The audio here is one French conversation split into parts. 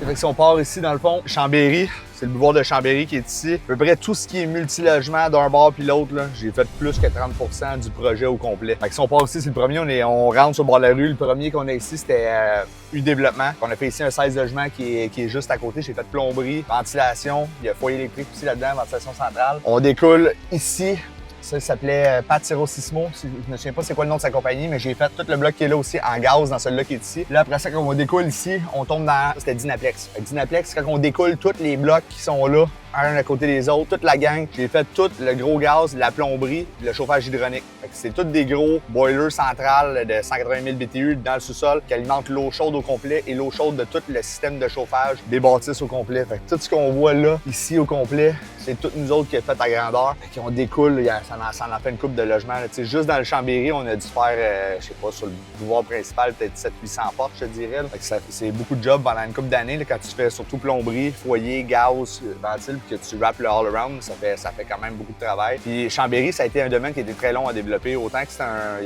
Fait que si on part ici, dans le fond, Chambéry, c'est le boulevard de Chambéry qui est ici. À peu près tout ce qui est multilogement d'un bord puis l'autre, j'ai fait plus que 30% du projet au complet. Fait que si on part ici, c'est le premier, on rentre sur le bord de la rue. Le premier qu'on a ici, c'était U-Développement. On a fait ici un 16 logements qui est juste à côté. J'ai fait plomberie, ventilation, il y a foyer électrique aussi là-dedans, ventilation centrale. On découle ici. Ça, il s'appelait Patirosismo. Je me souviens pas c'est quoi le nom de sa compagnie, mais j'ai fait tout le bloc qui est là aussi en gaz dans celui-là qui est ici. Là, après ça, quand on découle ici, on tombe dans... C'était Dynaplex. Dynaplex, quand on découle tous les blocs qui sont là, un à côté des autres, toute la gang, j'ai fait tout le gros gaz, la plomberie, le chauffage hydraulique. C'est tous des gros boilers centrales de 180 000 BTU dans le sous-sol qui alimentent l'eau chaude au complet et l'eau chaude de tout le système de chauffage des bâtisses au complet. Fait que tout ce qu'on voit là, ici au complet, c'est toutes nous autres qui avons fait à grandeur. Fait qu'on découle, ça en fait une couple de logements. Juste dans le Chambéry, on a dû faire, je sais pas, sur le boulevard principal, peut-être 700-800 portes, je te dirais. Fait que c'est beaucoup de jobs pendant une couple d'années quand tu fais surtout plomberie, foyer, gaz, ventile, puis que tu wraps le all-around, ça fait quand même beaucoup de travail. Puis Chambéry, ça a été un domaine qui a été très long à développer. Autant que c'est un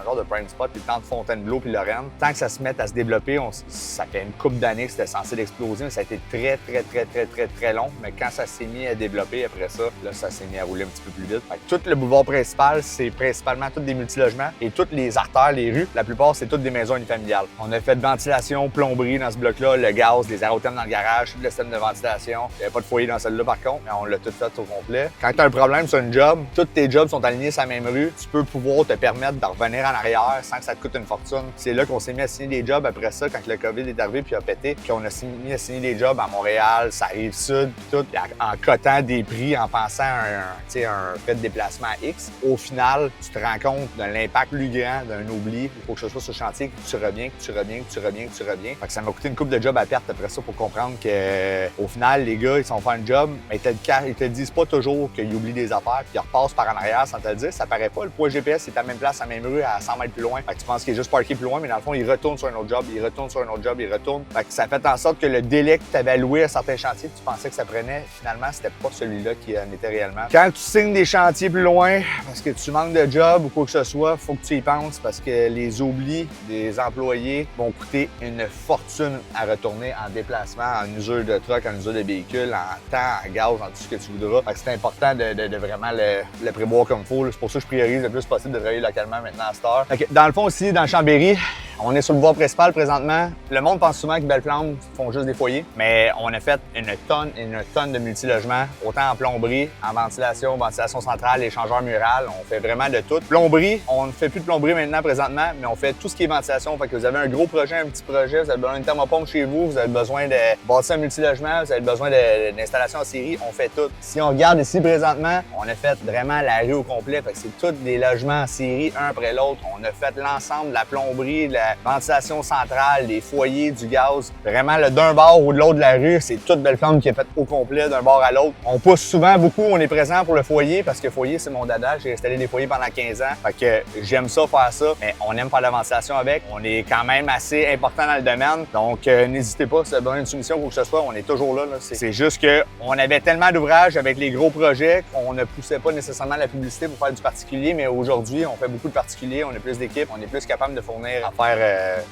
genre de prime spot, puis le temps de Fontainebleau puis Lorraine. Tant que ça se mette à se développer, ça fait une couple d'années que c'était censé l'exploser, mais ça a été très long. Mais quand ça s'est mis à développer après ça, là, ça s'est mis à rouler un petit peu plus vite. Fait que tout le boulevard principal, c'est principalement tous des multilogements et toutes les artères, les rues, la plupart, c'est toutes des maisons unifamiliales. On a fait ventilation, plomberie dans ce bloc-là, le gaz, les aérothermes dans le garage, tout le système de ventilation. Il n'y avait pas de foyer dans celle-là par contre, mais on l'a tout fait au complet. Quand tu as un problème sur une job, tous tes jobs sont alignés sur la même rue, tu peux pouvoir te permettre de revenir en arrière sans que ça te coûte une fortune. C'est là qu'on s'est mis à signer des jobs après ça, quand le COVID est arrivé puis a pété, puis on a mis à signer des jobs à Montréal, ça arrive sud, puis tout, en cotant des prix, en pensant à un frais de déplacement X. Au final, tu te rends compte de l'impact plus grand d'un oubli. Il faut que ce soit sur le chantier, que tu reviens. Fait que ça m'a coûté une coupe de job à perte après ça pour comprendre que au final, les gars, ils sont fait un job, mais ils te disent pas toujours qu'ils oublient des affaires, puis ils repassent par en arrière sans te le dire. Ça paraît pas. Le point GPS est à la même place, à la même rue, à 100 mètres plus loin. Fait que tu penses qu'il est juste parké plus loin, mais dans le fond, il retourne sur un autre job, il retourne. Fait que ça fait en sorte que le délai que tu avais alloué à certains chantiers, que tu pensais que ça prenait, finalement, c'était pas celui-là qui en était réellement. Quand tu signes des chantiers plus loin, parce que tu manques de job ou quoi que ce soit, faut que tu y penses parce que les oublis des employés vont coûter une fortune à retourner en déplacement, en usure de truck, en usure de véhicule, en temps, en gaz, en tout ce que tu voudras. Fait que c'est important de vraiment le prévoir comme il faut. C'est pour ça que je priorise le plus possible de travailler localement maintenant à cette heure. Fait que dans le fond aussi, dans Chambéry, on est sur le boulevard principal présentement. Le monde pense souvent que Belle-Flamme font juste des foyers, mais on a fait une tonne de multilogements, autant en plomberie, en ventilation centrale, échangeur mural. On fait vraiment de tout. Plomberie, on ne fait plus de plomberie maintenant présentement, mais on fait tout ce qui est ventilation. Fait que vous avez un gros projet, un petit projet, vous avez besoin d'une thermopompe chez vous, vous avez besoin de bâtir un multilogement, vous avez besoin d'installation en série, on fait tout. Si on regarde ici présentement, on a fait vraiment la rue au complet. Fait que c'est tous des logements en série, un après l'autre. On a fait l'ensemble de la plomberie, de la ventilation centrale, les foyers, du gaz. Vraiment, d'un bord ou de l'autre de la rue, c'est toute Belle-Flamme qui est faite au complet d'un bord à l'autre. On pousse souvent beaucoup, on est présent pour le foyer parce que le foyer, c'est mon dada. J'ai installé des foyers pendant 15 ans. Fait que j'aime ça, faire ça, mais on aime faire la ventilation avec. On est quand même assez important dans le domaine. Donc, n'hésitez pas, si vous avez besoin d'une soumission ou quoi que ce soit, on est toujours là. C'est juste qu'on avait tellement d'ouvrages avec les gros projets qu'on ne poussait pas nécessairement la publicité pour faire du particulier, mais aujourd'hui, on fait beaucoup de particuliers, on a plus d'équipes, on est plus capable de fournir à faire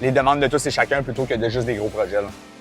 les demandes de tous et chacun plutôt que de juste des gros projets. Là.